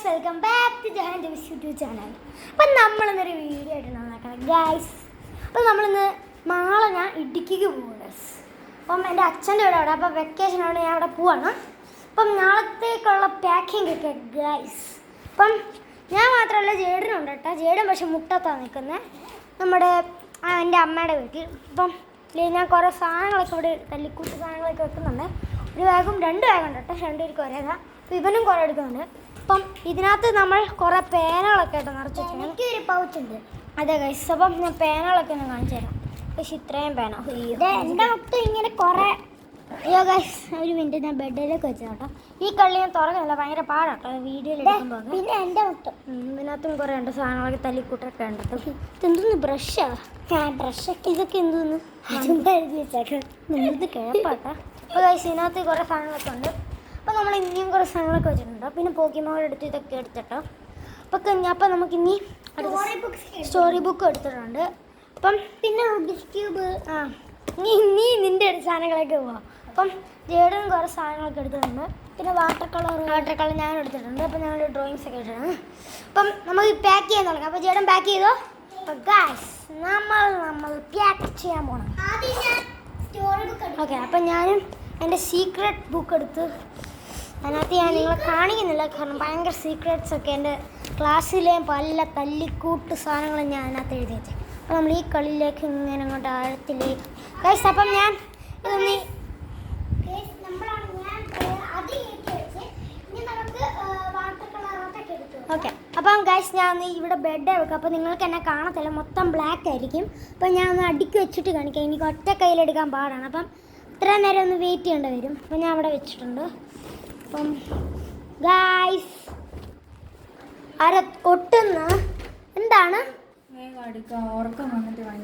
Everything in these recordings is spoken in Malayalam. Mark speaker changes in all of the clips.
Speaker 1: Guys, welcome back to Jahan Jose YouTube channel. അപ്പം നമ്മളിന്നൊരു വീഡിയോ ആയിട്ടാണ് നടക്കുന്നത് ഗൈസ്. അപ്പം നമ്മളിന്ന് നാളെ ഞാൻ ഇടുക്കിക്ക് പോകും ഗൈസ്. അപ്പം എൻ്റെ അച്ഛൻ്റെ വീട് അവിടെ, അപ്പോൾ വെക്കേഷനാണ്, ഞാൻ അവിടെ പോവാണ്. അപ്പം നാളത്തേക്കുള്ള പാക്കിംഗ് ഒക്കെ ഗൈസ്. അപ്പം ഞാൻ മാത്രമല്ല, ജേഡനുണ്ട് കേട്ടോ. ജേഡൻ പക്ഷെ മുട്ടത്താണ് നിൽക്കുന്നത്, നമ്മുടെ എൻ്റെ അമ്മയുടെ വീട്ടിൽ. അപ്പം ഞാൻ കുറേ സാധനങ്ങളൊക്കെ ഇവിടെ തല്ലിക്കൂട്ട് സാധനങ്ങളൊക്കെ വെക്കുന്നുണ്ട്. ഒരു ബാഗും 2 ബാഗുണ്ട് കേട്ടോ, 2 പേർക്ക് ഒരേതാ. അപ്പോൾ ഇവനും കുറേ എടുക്കുന്നുണ്ട്. അപ്പം ഇതിനകത്ത് നമ്മൾ കുറേ പേനകളൊക്കെ ആയിട്ട് നിറച്ച് വെക്കണം. എനിക്കൊരു പൗച്ചുണ്ട്. അതെ ഗൈസ്, അപ്പം ഞാൻ പേനകളൊക്കെ ഒന്ന് കാണിച്ചു തരാം. പക്ഷെ ഇത്രയും പേന എൻ്റെ മൊത്തം ഇങ്ങനെ കുറേ. അയ്യോ ഗൈസ്, ഒരു മിനിറ്റ്, ഞാൻ ബെഡിലേക്ക് വെച്ചത് കേട്ടോ. ഈ കള്ളി ഞാൻ തുറക്കുന്നില്ല, ഭയങ്കര പാടാട്ടോ വീഡിയോയിൽ എടുക്കുമ്പോൾ. പിന്നെ എൻ്റെ മൊത്തം ഇതിനകത്തും കുറേ ഉണ്ട് സാധനങ്ങളൊക്കെ, തല്ലിക്കൂട്ടൊക്കെ ഉണ്ട്. ഇതെന്തോന്ന് ബ്രഷാ? ബ്രഷൊക്കെ ഇതൊക്കെ എന്തോന്ന് എഴുതി വെച്ചേക്കാം, ഇത് കിഴപ്പാട്ടാ. അപ്പോൾ ഗൈസ്, ഇതിനകത്ത് കുറേ സാധനങ്ങളൊക്കെ ഉണ്ട്. അപ്പോൾ നമ്മൾ ഇനിയും കുറേ സാധനങ്ങളൊക്കെ വെച്ചിട്ടുണ്ട്. പിന്നെ പോക്കിമോളുടെ അടുത്ത് ഇതൊക്കെ എടുത്തിട്ടോ. അപ്പം നമുക്കിനി സ്റ്റോറി ബുക്ക് എടുത്തിട്ടുണ്ട്. അപ്പം പിന്നെ റുബിക്സ് ക്യൂബ്, ഇനി നിൻ്റെ സാധനങ്ങളൊക്കെ പോവാം. അപ്പം ജേഡനും കുറേ സാധനങ്ങളൊക്കെ എടുത്തിട്ടുണ്ട്. പിന്നെ വാട്ടർ കളർ ഞാൻ എടുത്തിട്ടുണ്ട്. അപ്പം ഞങ്ങൾ ഡ്രോയിങ്സ് ഒക്കെ എടുത്തിട്ടുണ്ട്. അപ്പം നമുക്ക് പാക്ക് ചെയ്യാൻ തുടങ്ങാം. അപ്പോൾ ജേഡൻ പാക്ക് ചെയ്തോ. അപ്പോൾ ഗൈസ്, നമ്മൾ പാക്ക് ചെയ്യാൻ പോകണം. ഓക്കെ, അപ്പം ഞാനും എൻ്റെ സീക്രട്ട് ബുക്ക് എടുത്ത് അതിനകത്ത് ഞാൻ നിങ്ങളെ കാണിക്കുന്നില്ല, കാരണം ഭയങ്കര സീക്രട്സ് ഒക്കെ എൻ്റെ ക്ലാസ്സിലെ പല തല്ലിക്കൂട്ട് സാധനങ്ങളും ഞാൻ അതിനകത്ത് എഴുതി വെച്ചേ. അപ്പോൾ നമ്മൾ ഈ കളിയിലേക്ക് ഇങ്ങനെ അങ്ങോട്ട് ആഴത്തിലേക്ക് ഗൈസ്. അപ്പം ഞാൻ ഇതൊന്ന് ഓക്കെ. അപ്പം ഗൈസ്, ഞാൻ ഒന്ന് ഇവിടെ ബെഡ് വെക്കാം. അപ്പോൾ നിങ്ങൾക്ക് എന്നെ കാണത്തില്ല, മൊത്തം ബ്ലാക്ക് ആയിരിക്കും. അപ്പം ഞാൻ ഒന്ന് അടുക്കി വെച്ചിട്ട് കാണിക്കാം. എനിക്ക് ഒറ്റ കയ്യിലെടുക്കാൻ പാടാണ്. അപ്പം ഇത്ര നേരം ഒന്ന് വെയിറ്റ് ചെയ്യേണ്ടി വരും. അപ്പം ഞാൻ അവിടെ വെച്ചിട്ടുണ്ട്. അപ്പം ഗൈസ്, ഒട്ടുന്ന എന്താണ്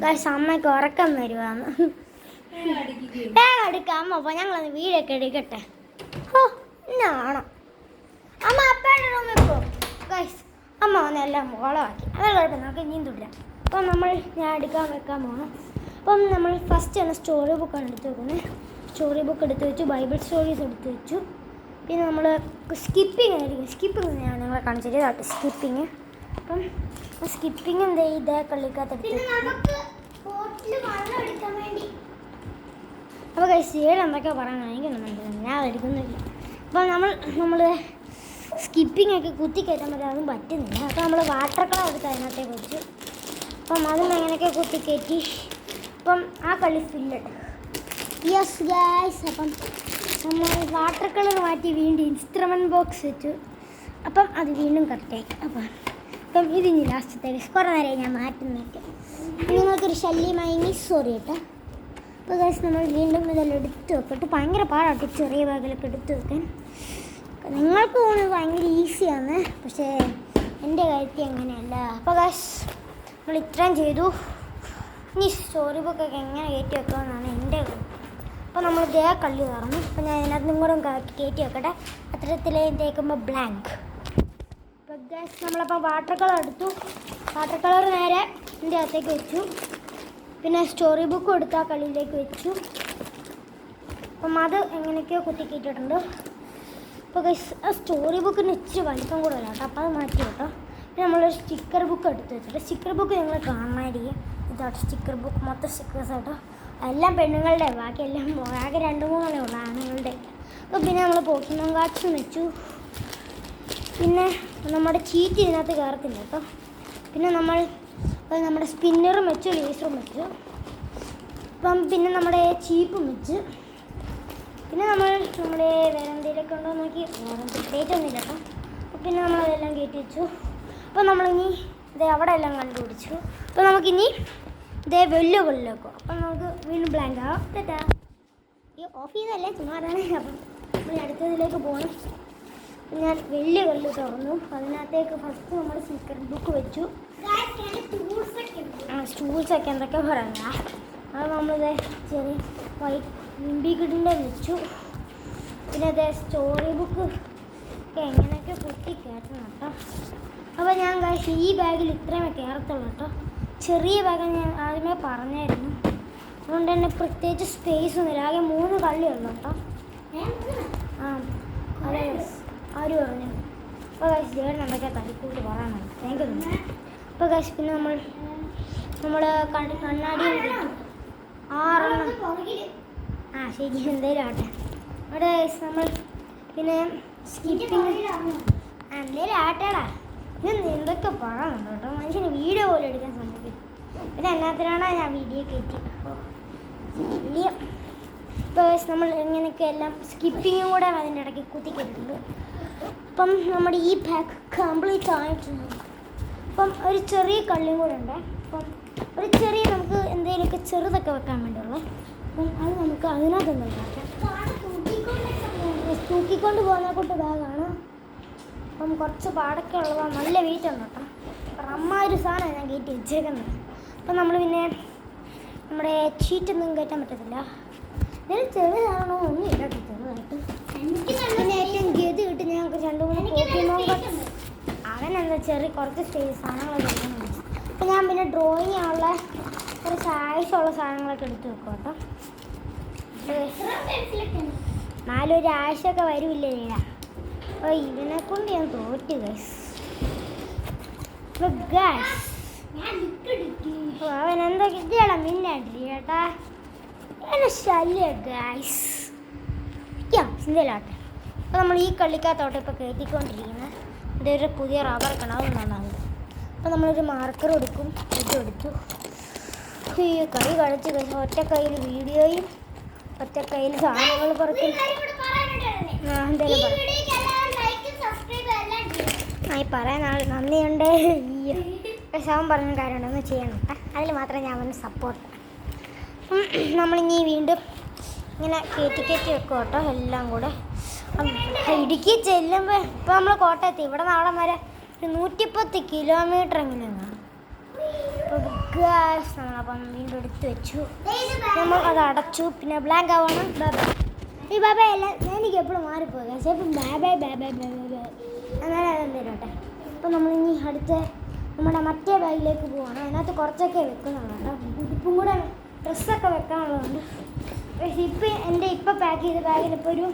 Speaker 1: ഗൈസ്, അമ്മയ്ക്ക് ഉറക്കം വരുവാന്ന്. വേഗം എടുക്കാം അമ്മ. അപ്പോൾ ഞങ്ങളൊന്ന് വീടൊക്കെ എടുക്കട്ടെ. ഓ എന്നാണോ അമ്മ അപ്പയുടെ റൂമിൽ പോകും ഗൈസ്. അമ്മ വന്ന് എല്ലാം കുളമാക്കി, അതൊക്കെ കുഴപ്പമില്ല, നമുക്ക് ഇനിയും തുടരാം. അപ്പം ഞാൻ എടുക്കാൻ വെക്കാൻ പോകണം. അപ്പം നമ്മൾ ഫസ്റ്റ് തന്നെ സ്റ്റോറി ബുക്കാണ് എടുത്ത് വെക്കുന്നത്. സ്റ്റോറി ബുക്ക് എടുത്ത് വെച്ചു, ബൈബിൾ സ്റ്റോറീസ് എടുത്ത് വെച്ചു. പിന്നെ നമ്മൾ സ്കിപ്പിംഗ് ആയിരിക്കും. സ്കിപ്പിംഗ് ഞാൻ നിങ്ങളെ കാണിച്ചിട്ട് കേട്ടോ, സ്കിപ്പിങ്. അപ്പം സ്കിപ്പിംഗ് ഇതേ കളിക്കാത്തെടുത്ത്. അപ്പോൾ കഴിച്ച് എന്തൊക്കെ പറയാൻ എനിക്കൊന്നും മനസ്സിലായി, ഞാൻ എടുക്കുന്നില്ല. അപ്പം നമ്മൾ സ്കിപ്പിംഗ് ഒക്കെ കുത്തി കയറ്റാൻ പറ്റും, അതും പറ്റുന്നില്ല. അപ്പോൾ നമ്മൾ വാട്ടർ കളർ എടുത്ത് അതിനകത്തേക്ക് വെച്ചു. അപ്പം അതും എങ്ങനെയൊക്കെ കുത്തി കയറ്റി. അപ്പം ആ കളി ഫില്ലഡ്. യെസ് ഗൈസ്, അപ്പം നമ്മൾ വാട്ടർ കളർ മാറ്റി വീണ്ടും ഇൻസ്ട്രുമെൻറ്റ് ബോക്സ് വെച്ചു. അപ്പം അത് വീണ്ടും കറക്റ്റായി. അപ്പം ഇതിനി ലാസ്റ്റത്തേക്ക് കുറേ നേരം ഞാൻ മാറ്റുന്നൊക്കെ നിങ്ങൾക്കൊരു ശല്യമായി സോറി കേട്ടോ. അപ്പോൾ ഗൈസ്, നമ്മൾ വീണ്ടും ഇതെല്ലാം എടുത്ത് വെക്കട്ടെ. ഭയങ്കര പാടാട്ടോ ചെറിയ ബാഗിലൊക്കെ എടുത്ത് വെക്കാൻ. നിങ്ങൾക്ക് പോകുന്നത് ഭയങ്കര ഈസിയാണ്, പക്ഷേ എൻ്റെ കാര്യത്തിൽ അങ്ങനെയല്ല. അപ്പോൾ ഗൈസ്, നമ്മൾ ഇത്രയും ചെയ്തു. ഇനി സ്റ്റോറി ബുക്കൊക്കെ എങ്ങനെ കയറ്റി വെക്കാമെന്നാണ് എൻ്റെ കാര്യം. അപ്പോൾ നമ്മൾ ഇതേ കള്ളി തുറന്നു. അപ്പോൾ ഞാൻ ഇതിനകത്ത് നിങ്ങളും കയറ്റി വെക്കട്ടെ. അത്തരത്തിലേ തേക്കുമ്പോൾ ബ്ലാങ്ക്. അപ്പോൾ ഗൈസ്, നമ്മളപ്പോൾ വാട്ടർ കളർ എടുത്തു. വാട്ടർ കളർ നേരെ ഇതിൻ്റെ അകത്തേക്ക് വെച്ചു. പിന്നെ സ്റ്റോറി ബുക്കും എടുത്ത് ആ കളിയിലേക്ക് വെച്ചു. അപ്പം അത് എങ്ങനെയൊക്കെയോ കുത്തിക്കിട്ടിട്ടുണ്ട്. അപ്പോൾ ഗൈസ്, ആ സ്റ്റോറി ബുക്കിന് ഇച്ചിരി വലിപ്പം കൂടുതലാണ് കേട്ടോ, അപ്പോൾ അത് മാറ്റി കേട്ടോ. പിന്നെ നമ്മളൊരു സ്റ്റിക്കർ ബുക്ക് എടുത്ത് വെച്ചിട്ട്, സ്റ്റിക്കർ ബുക്ക് നിങ്ങൾ കാണാമായിരിക്കും. ഇതാട്ടോ സ്റ്റിക്കർ ബുക്ക്, മൊത്തം സ്റ്റിക്കേഴ്സ് കേട്ടോ. എല്ലാം പെണ്ണുങ്ങളുടെ, ബാക്കിയെല്ലാം ആകെ 2-3 ഉള്ളൂ ആണുങ്ങളുടെ. അപ്പോൾ പിന്നെ നമ്മൾ പോക്കിമോൻ കാർഡ്സും വെച്ചു. പിന്നെ നമ്മുടെ ചീറ്റ് ഇതിനകത്ത് കയറത്തില്ല കേട്ടോ. പിന്നെ നമ്മുടെ സ്പിന്നറും വെച്ചു, ലേസറും വെച്ചു. അപ്പം പിന്നെ നമ്മുടെ ചീപ്പും വെച്ച്. പിന്നെ നമ്മുടെ വേറെ എന്തെങ്കിലുമൊക്കെ ഉണ്ടോ നോക്കി, വേറെ പ്രത്യേകിച്ചൊന്നുമില്ല കേട്ടോ. അപ്പോൾ പിന്നെ നമ്മളതെല്ലാം കയറ്റി വെച്ചു. അപ്പോൾ നമ്മളിനി അവിടെ എല്ലാം കണ്ടുപിടിച്ചു. അപ്പോൾ നമുക്കിനി ഇതേ വലിയ കൊള്ളിലേക്കോ. അപ്പം നമുക്ക് വീണ്ടും ബ്ലാങ്ക് ആവാം. തെറ്റാ ഈ ഓഫ് ചെയ്തല്ലേ, ചുമ്മാറാണ്. അപ്പം നമ്മൾ അടുത്തതിലേക്ക് പോകണം. ഞാൻ വലിയ കല്ല് തുറന്നു. അതിനകത്തേക്ക് ഫസ്റ്റ് നമ്മൾ സീക്രട്ട് ബുക്ക് വെച്ചു. സ്റ്റൂൾസൊക്കെ എന്തൊക്കെ പറയാ, അത് നമ്മളിത് ചെറിയ വൈറ്റ് വിംബിക്കിഡിൻ്റെ വെച്ചു. പിന്നെ അതേ സ്റ്റോറി ബുക്ക് ഒക്കെ എങ്ങനെയൊക്കെ കുത്തി കയറ്റണം കേട്ടോ. അപ്പോൾ ഞാൻ കഴിച്ച് ഈ ബാഗിൽ ഇത്രയുമേ കയറത്തുള്ളൂ കേട്ടോ. ചെറിയ ബാഗ് ഞാൻ ആദ്യമേ പറഞ്ഞായിരുന്നു, അതുകൊണ്ട് തന്നെ പ്രത്യേകിച്ച് സ്പേസ് ഒന്നുമില്ല. ആകെ 3 കള്ളിയുള്ളൂ കേട്ടോ. ആ അതെ, ആര് പറഞ്ഞു? അപ്പോൾ ഗൈസ് ദേവൻ എന്തൊക്കെ തടിക്കൂട്ട് പറയാനുണ്ട് എനിക്കൊന്നും. അപ്പോൾ ഗൈസ് പിന്നെ നമ്മൾ കണ്ണാടിയിൽ കിട്ടും 6 ശരി എന്തേലും ആട്ടെ. അവിടെ ഗൈസ് നമ്മൾ പിന്നെ സ്കിപ്പിങ് എന്തേലും ആട്ടേടാ. ഇത് എന്തൊക്കെ പറയുന്നുണ്ട് കേട്ടോ. മനുഷ്യന് വീഡിയോ പോലും എടുക്കാൻ സാധിക്കും. പിന്നെ എന്നാത്തിനാണ് ഞാൻ വീഡിയോ കയറ്റി വലിയ. ഇപ്പോൾ നമ്മൾ ഇങ്ങനെയൊക്കെ എല്ലാം സ്കിപ്പിങ്ങും കൂടെ അതിൻ്റെ ഇടയ്ക്ക് കുത്തിക്കിട്ടുണ്ട്. അപ്പം നമ്മുടെ ഈ പാക്ക് കംപ്ലീറ്റ് ആയിട്ടുണ്ട്. അപ്പം ഒരു ചെറിയ കള്ളിയും കൂടെ ഉണ്ട്. അപ്പം ഒരു ചെറിയ നമുക്ക് എന്തെങ്കിലുമൊക്കെ ചെറുതൊക്കെ വെക്കാൻ വേണ്ടിയുള്ളത്. അപ്പം അത് നമുക്ക് അതിനകത്തൊന്നും ഉണ്ടാക്കാം. തൂക്കിക്കൊണ്ട് പോകുന്ന കൂട്ട് ബാഗാണ്. അപ്പം കുറച്ച് പാടൊക്കെ ഉള്ളതാണ്. നല്ല വെയിറ്റ് ഉണ്ട് കേട്ടോ. അപ്പം ഒരു സാധനം ഞാൻ കയറ്റി വെച്ചേക്കുന്നത്. അപ്പം നമ്മൾ പിന്നെ നമ്മുടെ ചീറ്റൊന്നും കയറ്റാൻ പറ്റത്തില്ല. ഇതിൽ ചെറുതാണോ ഒന്നും ഇല്ല ചെറുതായിട്ട്. പിന്നെ ഏറ്റവും ഗതി കിട്ടി ഞങ്ങൾക്ക് 2-3 പോക്കിമോൻ അവനെന്താ ചെറിയ കുറച്ച് സാധനങ്ങളൊക്കെ എടുക്കണം. അപ്പം ഞാൻ പിന്നെ ഡ്രോയിങ് ആയുള്ള കുറച്ച് ആവശ്യമുള്ള സാധനങ്ങളൊക്കെ എടുത്ത് വെക്കും കേട്ടോ. 4 ആഴ്ചയൊക്കെ വരില്ലേ ഇല്ല. അപ്പോൾ ഇവനെ കൊണ്ട് ഞാൻ തോറ്റു ഗൈസ്. അവൻ എന്താ കിട്ടിയാടാ മിന്നായിട്ടില്ല ചേട്ടാ. എന്നെ ശല്യ ഗൈസ്. ചിന്തയിലാട്ടെ. അപ്പോൾ നമ്മൾ ഈ കളിക്കകത്തോട്ട് ഇപ്പോൾ കയറ്റിക്കൊണ്ടിരിക്കുന്നത് ഇതൊരു പുതിയ റബ്ബർ കണാവുന്നതാണ്. അപ്പോൾ നമ്മളൊരു മാർക്കർ എടുക്കും. ഇതെടുത്തു കൈ കളിച്ച് കഴിച്ചു. ഒറ്റ കയ്യിൽ വീഡിയോയും ഒറ്റ കയ്യിൽ സാധനങ്ങൾ പുറത്ത് എന്തെങ്കിലും പറയാൻ ആൾ നന്ദിയുണ്ട്. ശവൻ പറഞ്ഞ കാര്യമുണ്ടെന്ന് ചെയ്യണം. അതിൽ മാത്രമേ ഞാൻ അവന് സപ്പോർട്ട്. നമ്മളിനി വീണ്ടും ഇങ്ങനെ കയറ്റി വെക്കും കേട്ടോ എല്ലാം കൂടെ. ഇടുക്കി ചെല്ലുമ്പോൾ ഇപ്പോൾ നമ്മൾ കോട്ടയത്ത് ഇവിടെ നിന്ന് അവിടെ വരെ ഒരു 110 കിലോമീറ്റർ എങ്കിലും കാണും. നമ്മളപ്പം വീണ്ടും എടുത്ത് വെച്ചു. നമ്മൾ അത് അടച്ചു. പിന്നെ ബ്ലാങ്ക് ആവണം. ഈ ബാബയല്ല എനിക്ക് എപ്പോഴും മാറിപ്പോയി. പക്ഷേ ഇപ്പം ബാബേ എന്നാലും അതെന്തേലും കേട്ടെ. അപ്പം നമ്മളിനി അടുത്ത നമ്മുടെ മറ്റേ ബാഗിലേക്ക് പോവാണ്. അതിനകത്ത് കുറച്ചൊക്കെ വെക്കുന്നുണ്ട് കേട്ടോ. ഉടുപ്പും കൂടെ ഡ്രസ്സൊക്കെ വെക്കാനുള്ളതുണ്ട്. പക്ഷേ ഇപ്പം പാക്ക് ചെയ്ത ബാഗിൽ ഇപ്പോൾ ഒരു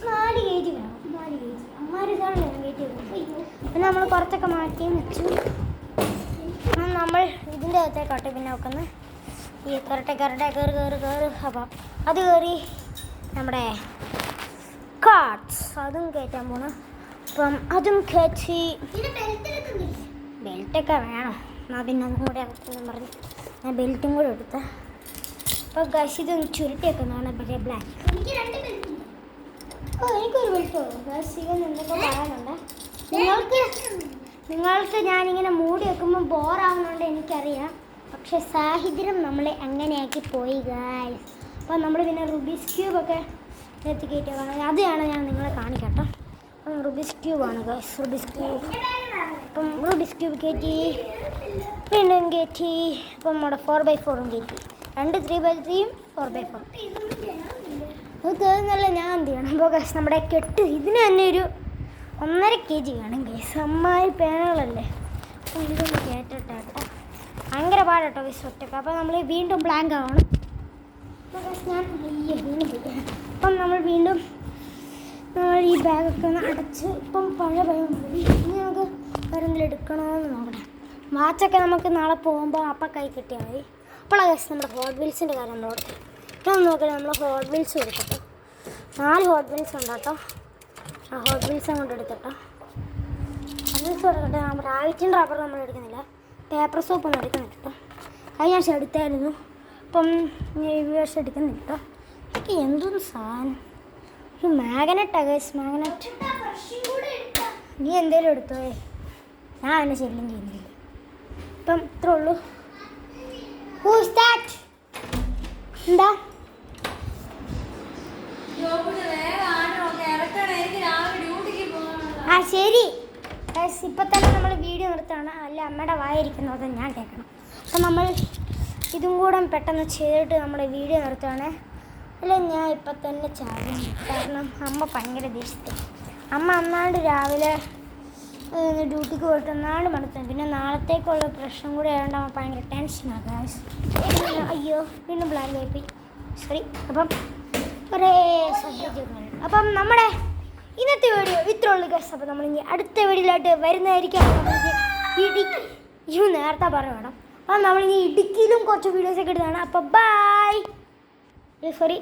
Speaker 1: 4 kg വേണം. 4 kg അമ്മാരിതാണ് ഞാൻ കയറ്റി വെക്കും. പിന്നെ നമ്മൾ കുറച്ചൊക്കെ മാറ്റിയും വെച്ചു. നമ്മൾ ഇതിൻ്റെ അകത്തേക്കോട്ടെ പിന്നെ വെക്കുന്നത് ഈ കയറി. അപ്പം അത് കയറി നമ്മുടെ കാർഡ്സ് അതും കയറ്റാൻ പോകണം. അപ്പം അതും കയറ്റി ബെൽറ്റൊക്കെ വേണം. എന്നാൽ പിന്നെ അതും കൂടെ ആക്കുമെന്ന് പറഞ്ഞ് ഞാൻ ബെൽറ്റും കൂടെ എടുത്ത്. അപ്പോൾ ഗൈസ് ഇതൊന്ന് ചുരുട്ടി വെക്കുന്നതാണ് പക്ഷേ ബ്ലാക്ക്. എനിക്കൊരു ബെൽറ്റോ ഗൈസ് ഇവൻ എന്തൊക്കെ പറയാനുണ്ട്. നിങ്ങൾക്ക് ഞാനിങ്ങനെ മൂടി വെക്കുമ്പോൾ ബോറാവുന്നുണ്ട് എനിക്കറിയാം. പക്ഷെ സാഹചര്യം നമ്മളെ അങ്ങനെയാക്കി പോയി ഗൈസ്. അപ്പോൾ നമ്മൾ പിന്നെ റുബിക്സ് ക്യൂബൊക്കെ കയറ്റിയാണ് അതാണ് ഞാൻ നിങ്ങളെ കാണിക്കട്ടോ. അപ്പം റുബിക്സ് ക്യൂബാണ് ഗൈസ്. Rubik's cube. അപ്പം റുബിക്സ് ക്യൂബ് കയറ്റി വീണ്ടും കയറ്റി. അപ്പം നമ്മുടെ 4x4 കയറ്റി. 2 3x3യും 4x4. അത് തീർന്നല്ല ഞാൻ എന്ത് ചെയ്യണം. അപ്പോൾ ഗൈസ് നമ്മുടെ കെട്ട് ഇതിന് തന്നെ ഒരു 1.5 kg വേണം ഗൈസ്. അമ്മായി പേനകളല്ലേ. അപ്പം ഇതൊന്ന് കയറ്റട്ടെ കേട്ടോ. ഭയങ്കര പാടാട്ടോ ഗൈസ് ഒറ്റക്ക്. അപ്പോൾ നമ്മൾ വീണ്ടും ബ്ലാങ്ക് ആവണം. അപ്പോൾ ഗൈസ് ഞാൻ അപ്പം നമ്മൾ വീണ്ടും ഈ ബാഗൊക്കെ ഒന്ന് അടച്ച് ഇപ്പം പഴയ ബാഗ് മതി. ഇനി നമുക്ക് വേറെന്തെങ്കിലും എടുക്കണമെന്ന് നോക്കണം. വാച്ചൊക്കെ നമുക്ക് നാളെ പോകുമ്പോൾ അപ്പം കൈ കിട്ടിയാൽ മതി. അപ്പോൾ ഗൈസ് നമ്മുടെ ഹോട്ട് വീൽസിൻ്റെ കാര്യം നമ്മളോട് ഇപ്പം നോക്കട്ടെ. നമ്മൾ ഹോട്ട് വീൽസ് എടുത്തിട്ടോ. 4 ഹോട്ട് വീൽസ് ഉണ്ട് കേട്ടോ. ആ ഹോട്ട് വീൽസ് അങ്ങോട്ട് എടുത്തിട്ടോ. വീൽസ് കൊടുക്കട്ടെ. നമ്മുടെ ആവശ്യം റബ്ബർ നമ്മൾ എടുക്കുന്നില്ല. പേപ്പർ സോപ്പൊന്നും എടുക്കുന്നില്ല കേട്ടോ. കഴിഞ്ഞ ആഴ്ച എടുത്തായിരുന്നു. അപ്പം ഈ വർഷം എടുക്കുന്നില്ല കേട്ടോ. എനിക്ക് എന്തൊന്നും സാധനം ഈ മാഗ്നറ്റാ ഗൈസ്. മാഗ്നറ്റ് നീ എന്തേലും എടുത്തോ. ഞാൻ അവനെ ശല്യം ചെയ്യുന്നില്ല. ഇപ്പം ഇത്രേ ഉള്ളൂ. Who's that? എന്താ ശരി ഗൈസ്. ഇപ്പം തന്നെ നമ്മൾ വീഡിയോ നിർത്താണ്. അല്ല അമ്മയുടെ വായിരിക്കുന്നത് ഞാൻ കേൾക്കണം. അപ്പം നമ്മൾ ഇതും കൂടെ പെട്ടെന്ന് ചെയ്തിട്ട് നമ്മുടെ വീഡിയോ നിർത്താണ്. അല്ല ഞാൻ ഇപ്പം തന്നെ ചാടും. കാരണം അമ്മ ഭയങ്കര ദേഷ്യത്തെ. അമ്മ അന്നാണ്ട് രാവിലെ ഡ്യൂട്ടിക്ക് പോയിട്ട് അന്നാണ്ട് മടുത്തു. പിന്നെ നാളത്തേക്കുള്ള പ്രശ്നം കൂടെ ആയതുകൊണ്ട് അമ്മ ഭയങ്കര ടെൻഷനാണ് ഗൈസ്. അയ്യോ വീണ്ടും ബ്ലാങ്ക് ആയിപ്പോയി. സോറി. അപ്പം കുറേ ശ്രദ്ധിച്ചു. അപ്പം നമ്മുടെ ഇന്നത്തെ വീഡിയോ ഇത്ര ഉള്ളു ഗൈസ്. അപ്പോൾ നമ്മളിനി അടുത്ത വീഡിയോയിലായിട്ട് വരുന്നതായിരിക്കും. നേരത്തെ പറയണം. അപ്പം നമ്മളിനി ഇടുക്കിയിലും കുറച്ച് വീഡിയോസൊക്കെ ഇടുന്നതാണ്. അപ്പോൾ ബൈ. സോറി.